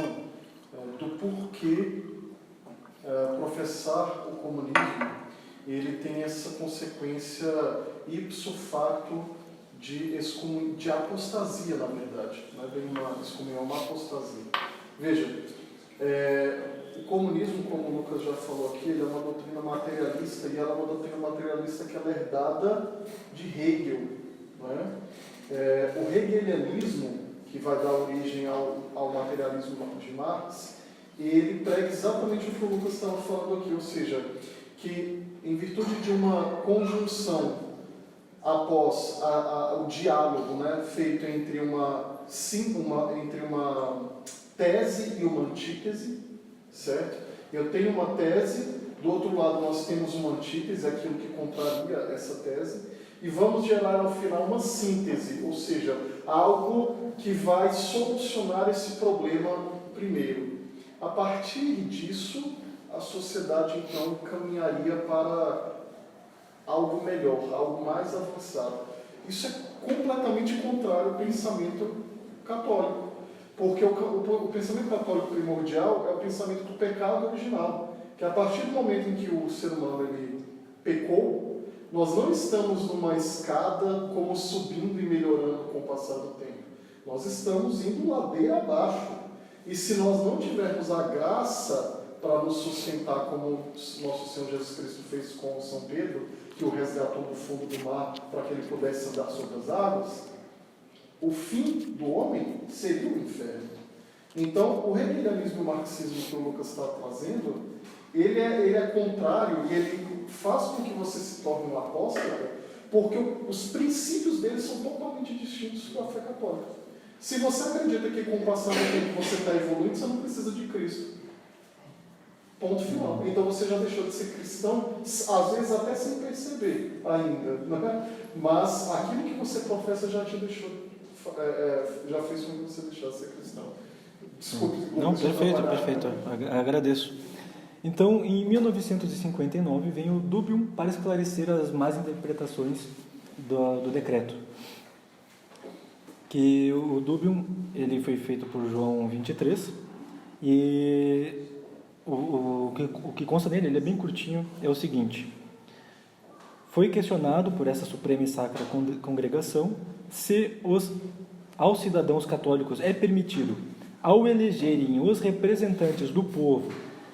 do porquê professar o comunismo ele tem essa consequência ipso facto de apostasia, na verdade. Não é bem uma excomunhão, é uma apostasia. Veja, o comunismo, como o Lucas já falou aqui, ele é uma doutrina materialista, e ela é uma doutrina materialista que ela é herdada de Hegel. Não é? O hegelianismo, que vai dar origem ao materialismo de Marx, ele prega exatamente o que o Lucas estava falando aqui, ou seja, que em virtude de uma conjunção após o diálogo, né, feito entre uma tese e uma antítese, certo? Eu tenho uma tese, do outro lado nós temos uma antítese, aquilo que contraria essa tese, e vamos gerar ao final uma síntese, ou seja, algo que vai solucionar esse problema primeiro. A partir disso, a sociedade então caminharia para algo melhor, algo mais avançado. Isso é completamente contrário ao pensamento católico, porque o pensamento católico primordial é o pensamento do pecado original, que a partir do momento em que o ser humano ele pecou, nós não estamos numa escada como subindo e melhorando com o passar do tempo. Nós estamos indo ladeira abaixo. E se nós não tivermos a graça para nos sustentar como nosso Senhor Jesus Cristo fez com São Pedro, que o resgatou do fundo do mar para que ele pudesse andar sobre as águas, o fim do homem seria o inferno. Então, o hegelianismo e o marxismo que o Lucas está trazendo, ele é contrário e ele faz com que você se torne um apóstata, porque os princípios dele são totalmente distintos da fé católica. Se você acredita que com o passar do tempo você está evoluindo, você não precisa de Cristo. Ponto final. Então você já deixou de ser cristão, às vezes até sem perceber ainda. Né? Mas aquilo que você professa já te deixou, já fez com que você deixasse de ser cristão. Desculpe. Não, perfeito. Agradeço. Então, em 1959, vem o Dubium para esclarecer as más interpretações do decreto. Que o Dubium ele foi feito por João 23 e o que consta nele, ele é bem curtinho, é o seguinte: foi questionado por essa Suprema e Sacra Congregação se aos cidadãos católicos é permitido, ao elegerem os representantes do povo,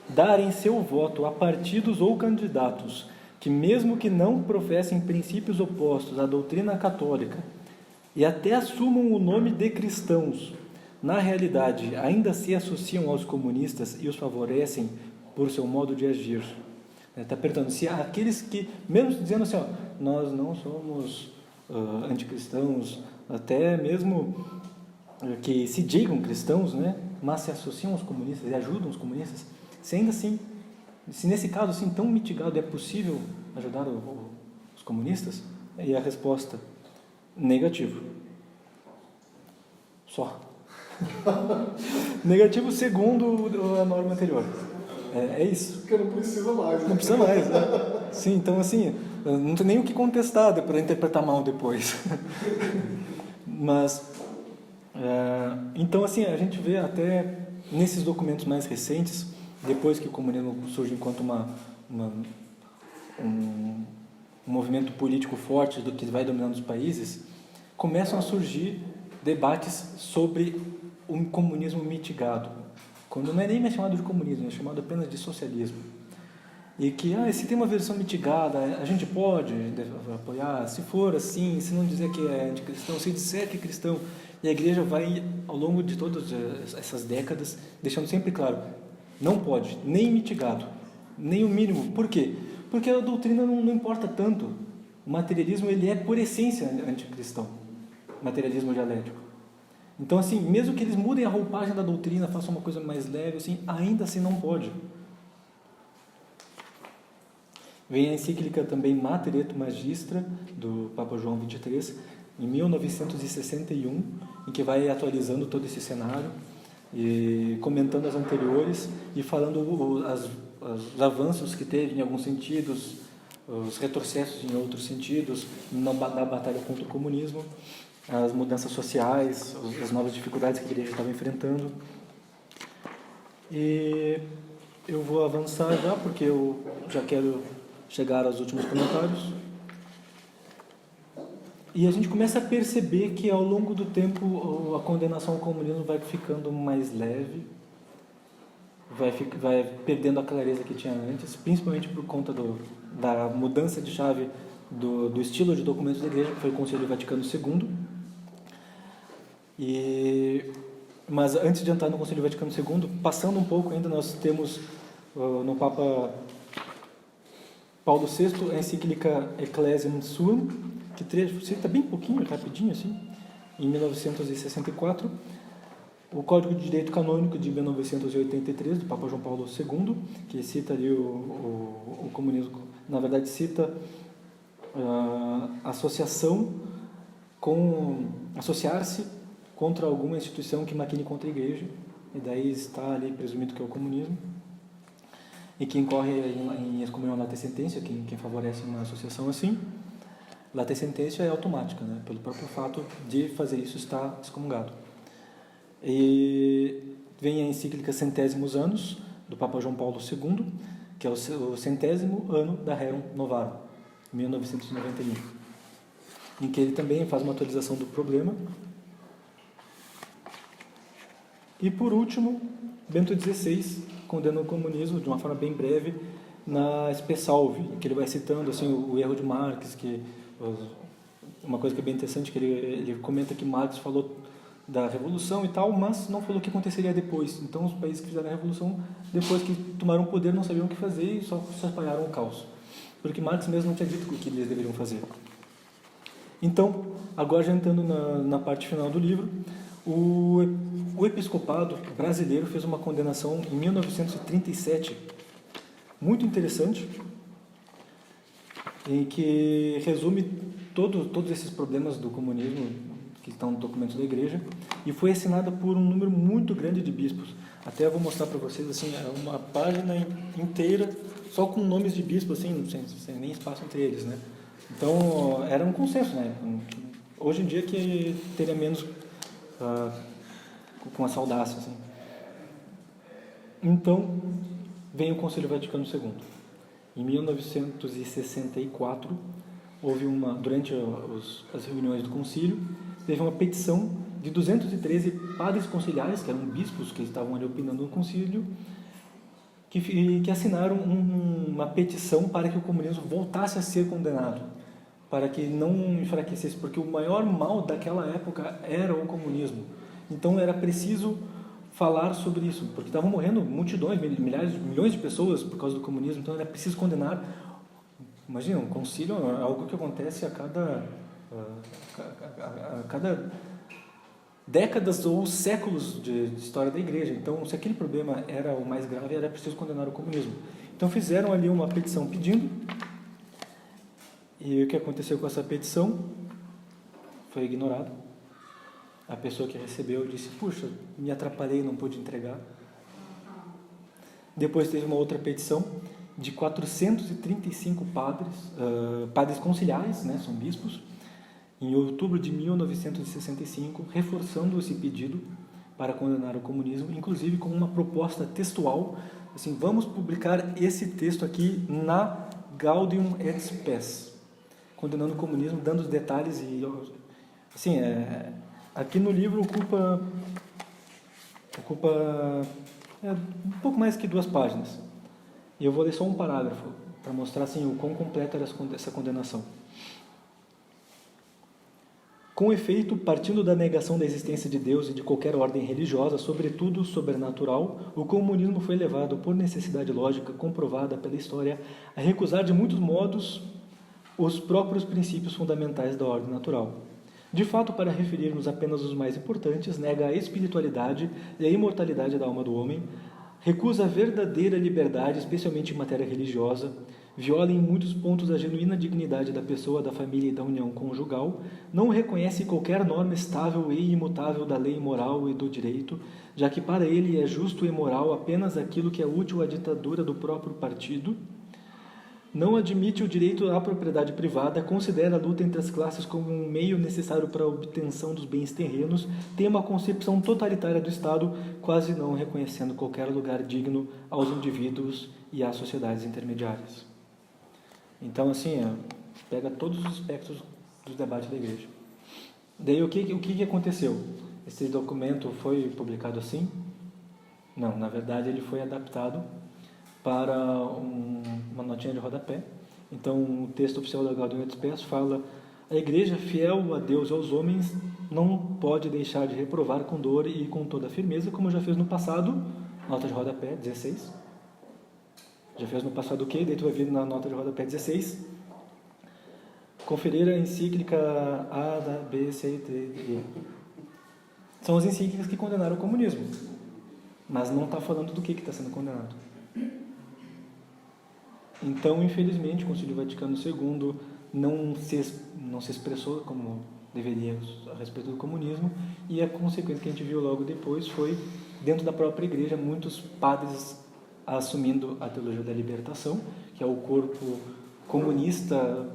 darem seu voto a partidos ou candidatos que, mesmo que não professem princípios opostos à doutrina católica e até assumam o nome de cristãos, na realidade ainda se associam aos comunistas e os favorecem por seu modo de agir. Está perguntando se aqueles que, mesmo dizendo assim, nós não somos anticristãos, até mesmo que se digam cristãos, né, mas se associam aos comunistas e ajudam os comunistas, se ainda assim, se nesse caso assim tão mitigado é possível ajudar os comunistas? E a resposta: negativo. Só. Negativo segundo a norma anterior. É isso. Porque não precisa mais. Né? Não precisa mais, né? Sim, então assim, não tem nem o que contestar para interpretar mal depois. Mas, então assim, a gente vê até nesses documentos mais recentes, depois que o comunismo surge enquanto um movimento político forte que vai dominando os países, começam a surgir debates sobre um comunismo mitigado, quando não é nem mais chamado de comunismo, é chamado apenas de socialismo. E que, se tem uma versão mitigada, a gente pode apoiar, se for assim, se não dizer que é anticristão, se disser que é cristão. E a igreja vai, ao longo de todas essas décadas, deixando sempre claro, não pode, nem mitigado, nem o mínimo. Por quê? Porque a doutrina não importa tanto. O materialismo, ele é, por essência, anticristão. Materialismo dialético. Então, assim, mesmo que eles mudem a roupagem da doutrina, façam uma coisa mais leve, assim, ainda assim não pode. Vem a encíclica também Mater et Magistra, do Papa João 23, em 1961, em que vai atualizando todo esse cenário, e comentando as anteriores, e falando os avanços que teve em alguns sentidos, os retrocessos em outros sentidos, na batalha contra o comunismo, as mudanças sociais, as novas dificuldades que a igreja estava enfrentando. E eu vou avançar já, porque eu já quero chegar aos últimos comentários. E a gente começa a perceber que ao longo do tempo a condenação ao comunismo vai ficando mais leve, vai perdendo a clareza que tinha antes, principalmente por conta da mudança de chave do estilo de documentos da igreja, que foi o Concílio Vaticano II. Mas antes de entrar no Concílio Vaticano II, passando um pouco ainda, nós temos no Papa Paulo VI a encíclica Ecclesiam Suam, que cita bem pouquinho, rapidinho assim, em 1964, o Código de Direito Canônico de 1983, do Papa João Paulo II, que cita ali o comunismo, na verdade cita associar-se contra alguma instituição que maquine contra a igreja, e daí está ali presumido que é o comunismo. E quem corre em excomunhão late sententia, quem favorece uma associação assim, late sententia é automática, né? Pelo próprio fato de fazer isso está excomungado. E vem a encíclica Centésimos Anos, do Papa João Paulo II, que é o 100º ano da Rerum Novarum, 1991, em que ele também faz uma atualização do problema. E por último, Bento XVI condena o comunismo de uma forma bem breve na Spe Salvi, que ele vai citando assim, o erro de Marx, que uma coisa que é bem interessante, que ele comenta que Marx falou da Revolução e tal, mas não falou o que aconteceria depois. Então os países que fizeram a Revolução, depois que tomaram o poder, não sabiam o que fazer e só espalharam o caos. Porque Marx mesmo não tinha dito o que eles deveriam fazer. Então, agora já entrando na parte final do livro, o episcopado brasileiro fez uma condenação em 1937, muito interessante, em que resume todos esses problemas do comunismo que estão nos documentos da igreja, e foi assinada por um número muito grande de bispos. Até eu vou mostrar para vocês assim, uma página inteira só com nomes de bispos, assim, sem nem espaço entre eles, né? Então, era um consenso, né? Hoje em dia que teria menos com essa audácia, assim. Então, vem o Concílio Vaticano II. Em 1964, houve durante as reuniões do concílio, teve uma petição de 213 padres conciliares, que eram bispos que estavam ali opinando no concílio, que assinaram uma petição para que o comunismo voltasse a ser condenado, para que não enfraquecesse, porque o maior mal daquela época era o comunismo. Então era preciso falar sobre isso, porque estavam morrendo multidões, milhões de pessoas por causa do comunismo, então era preciso condenar. Imagina, um concílio é algo que acontece a cada décadas ou séculos de história da igreja. Então, se aquele problema era o mais grave, era preciso condenar o comunismo. Então fizeram ali uma petição pedindo, e o que aconteceu com essa petição foi ignorado. A pessoa que recebeu disse, puxa, me atrapalhei, não pude entregar. Depois teve uma outra petição de 435 padres conciliares, né, são bispos, em outubro de 1965, reforçando esse pedido para condenar o comunismo, inclusive com uma proposta textual, assim, vamos publicar esse texto aqui na Gaudium et Spes, condenando o comunismo, dando os detalhes e, assim, aqui no livro ocupa um pouco mais que 2 páginas. E eu vou ler só um parágrafo para mostrar assim, o quão completa era essa condenação. Com efeito, partindo da negação da existência de Deus e de qualquer ordem religiosa, sobretudo sobrenatural, o comunismo foi levado, por necessidade lógica comprovada pela história, a recusar de muitos modos os próprios princípios fundamentais da ordem natural. De fato, para referirmos apenas os mais importantes, nega a espiritualidade e a imortalidade da alma do homem, recusa a verdadeira liberdade, especialmente em matéria religiosa, viola em muitos pontos a genuína dignidade da pessoa, da família e da união conjugal, não reconhece qualquer norma estável e imutável da lei moral e do direito, já que para ele é justo e moral apenas aquilo que é útil à ditadura do próprio partido, não admite o direito à propriedade privada, considera a luta entre as classes como um meio necessário para a obtenção dos bens terrenos, tem uma concepção totalitária do Estado, quase não reconhecendo qualquer lugar digno aos indivíduos e às sociedades intermediárias. Então, assim, pega todos os aspectos dos debates da igreja. Daí, o que aconteceu? Esse documento foi publicado assim? Não, na verdade, ele foi adaptado para uma notinha de rodapé. Então, o texto oficial da Gaudium et Spes fala: a igreja fiel a Deus e aos homens não pode deixar de reprovar com dor e com toda firmeza, como já fez no passado, nota de rodapé 16. Já fez no passado o quê? Daí tu vai vir na nota de rodapé 16. Conferir a encíclica A, B, C, D, E. São as encíclicas que condenaram o comunismo, mas não está falando do que está sendo condenado. Então, infelizmente, o Concílio Vaticano II não se expressou como deveria a respeito do comunismo, e a consequência que a gente viu logo depois foi, dentro da própria igreja, muitos padres assumindo a teologia da libertação, que é o corpo comunista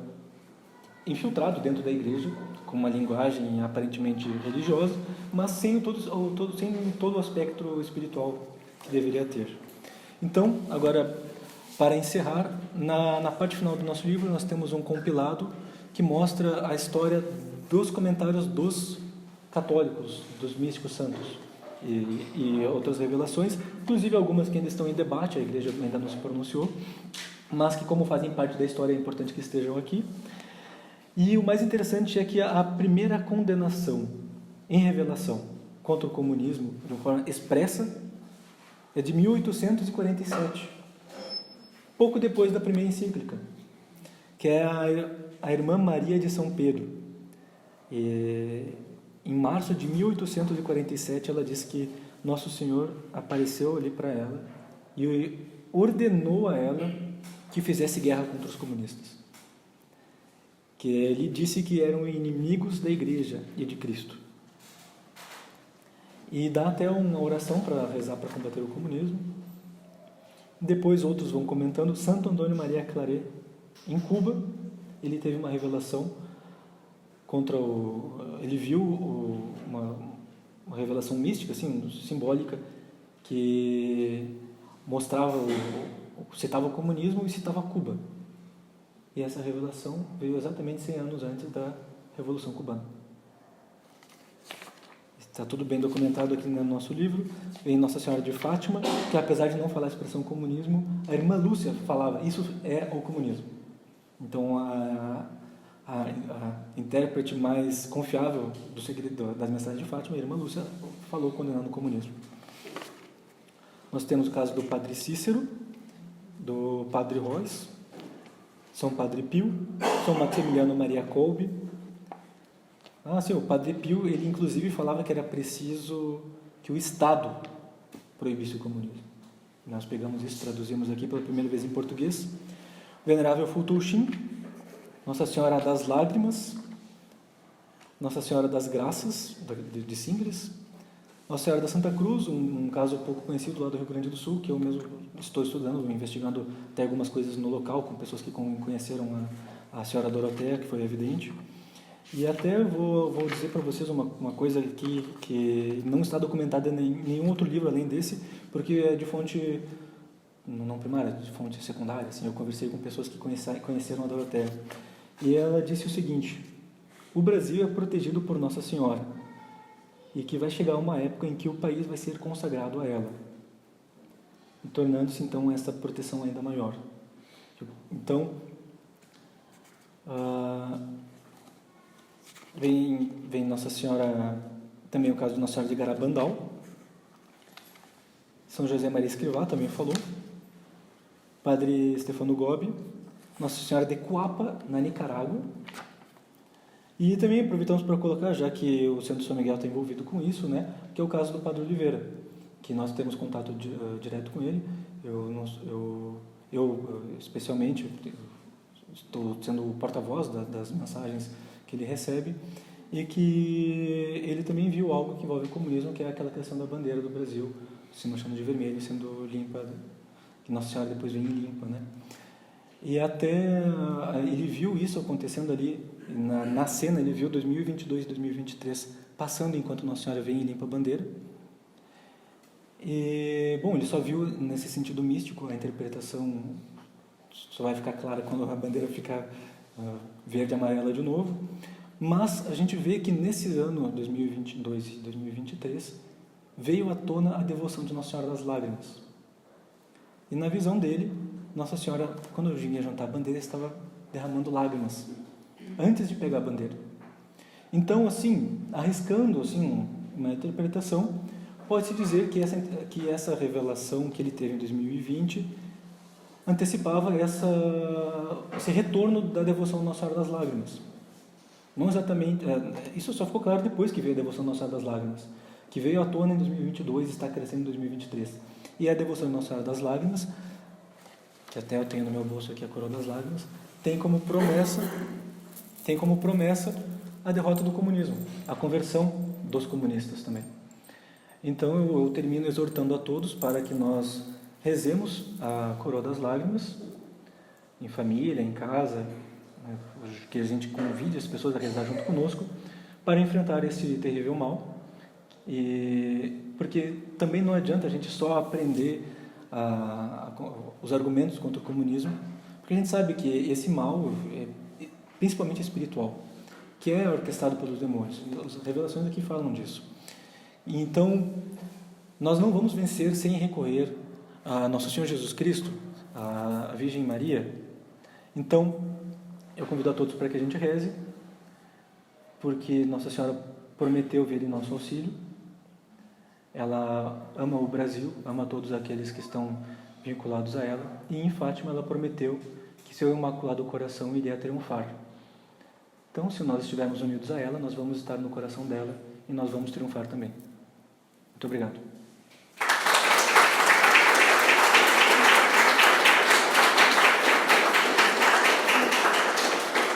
infiltrado dentro da igreja, com uma linguagem aparentemente religiosa, mas sem todo o aspecto espiritual que deveria ter. Então, agora, para encerrar, na parte final do nosso livro, nós temos um compilado que mostra a história dos comentários dos católicos, dos místicos santos e outras revelações, inclusive algumas que ainda estão em debate, a igreja ainda não se pronunciou, mas que, como fazem parte da história, é importante que estejam aqui. E o mais interessante é que a primeira condenação em revelação contra o comunismo, de uma forma expressa, é de 1847, pouco depois da primeira encíclica, que é a Irmã Maria de São Pedro. Em março de 1847, ela diz que Nosso Senhor apareceu ali para ela e ordenou a ela que fizesse guerra contra os comunistas. Que ele disse que eram inimigos da igreja e de Cristo. E dá até uma oração para rezar para combater o comunismo. Depois outros vão comentando. Santo Antônio Maria Claret, em Cuba, ele teve uma revelação contra ele viu uma revelação mística, assim, simbólica, que mostrava, citava o comunismo e citava Cuba. E essa revelação veio exatamente 100 anos antes da Revolução Cubana. Está tudo bem documentado aqui no nosso livro. Vem Nossa Senhora de Fátima, que apesar de não falar a expressão comunismo, a irmã Lúcia falava, isso é o comunismo. Então, a intérprete mais confiável das mensagens de Fátima, a irmã Lúcia, falou condenando o comunismo. Nós temos o caso do Padre Cícero, do Padre Royce, São Padre Pio, São Maximiliano Maria Kolbe. Sim, o Padre Pio, ele inclusive falava que era preciso que o Estado proibisse o comunismo. Nós pegamos isso, traduzimos aqui pela primeira vez em português. Venerável Fultouchin, Nossa Senhora das Lágrimas, Nossa Senhora das Graças, de Singres, Nossa Senhora da Santa Cruz, um caso pouco conhecido lá do Rio Grande do Sul, que eu mesmo estou estudando, investigando até algumas coisas no local, com pessoas que conheceram a Senhora Doroteia, que foi evidente. E até vou dizer para vocês uma coisa que não está documentada em nenhum outro livro além desse, porque é de fonte não primária, de fonte secundária. Assim, eu conversei com pessoas que conheceram a Doroteia. E ela disse o seguinte: o Brasil é protegido por Nossa Senhora e que vai chegar uma época em que o país vai ser consagrado a ela, tornando-se então essa proteção ainda maior. Então, vem Nossa Senhora, também o caso de Nossa Senhora de Garabandal, São José Maria Escrivá também falou, Padre Stefano Gobi, Nossa Senhora de Cuapa, na Nicarágua. E também aproveitamos para colocar, já que o Centro São Miguel está envolvido com isso, né, que é o caso do Padre Oliveira, que nós temos contato direto com ele. Eu especialmente, estou sendo o porta-voz das mensagens que ele recebe, e que ele também viu algo que envolve o comunismo, que é aquela questão da bandeira do Brasil se manchando de vermelho, sendo limpa, que Nossa Senhora depois vem e limpa, né? E até ele viu isso acontecendo ali, na cena, ele viu 2022 e 2023 passando enquanto Nossa Senhora vem e limpa a bandeira. E, bom, ele só viu nesse sentido místico, a interpretação só vai ficar clara quando a bandeira ficar verde e amarela de novo. Mas a gente vê que nesse ano, 2022 e 2023, veio à tona a devoção de Nossa Senhora das Lágrimas. E na visão dele, Nossa Senhora, quando eu vinha jantar a bandeira, estava derramando lágrimas, antes de pegar a bandeira. Então, assim, arriscando assim, uma interpretação, pode-se dizer que essa revelação que ele teve em 2020 antecipava esse retorno da devoção de Nossa Senhora das Lágrimas. Não exatamente, isso só ficou claro depois que veio a devoção de Nossa Senhora das Lágrimas, que veio à tona em 2022 e está crescendo em 2023. E a devoção de Nossa Senhora das Lágrimas, que até eu tenho no meu bolso aqui a coroa das lágrimas, tem como promessa a derrota do comunismo, a conversão dos comunistas também. Então eu termino exortando a todos para que nós rezemos a Coroa das Lágrimas, em família, em casa, né, que a gente convide as pessoas a rezar junto conosco, para enfrentar esse terrível mal. Porque também não adianta a gente só aprender os argumentos contra o comunismo, porque a gente sabe que esse mal é principalmente espiritual, que é orquestrado pelos demônios. As revelações aqui falam disso. E então, nós não vamos vencer sem recorrer a Nosso Senhor Jesus Cristo, a Virgem Maria. Então, eu convido a todos para que a gente reze, porque Nossa Senhora prometeu vir em nosso auxílio. Ela ama o Brasil, ama todos aqueles que estão vinculados a ela, e em Fátima ela prometeu que seu Imaculado Coração iria triunfar. Então, se nós estivermos unidos a ela, nós vamos estar no coração dela e nós vamos triunfar também. Muito obrigado.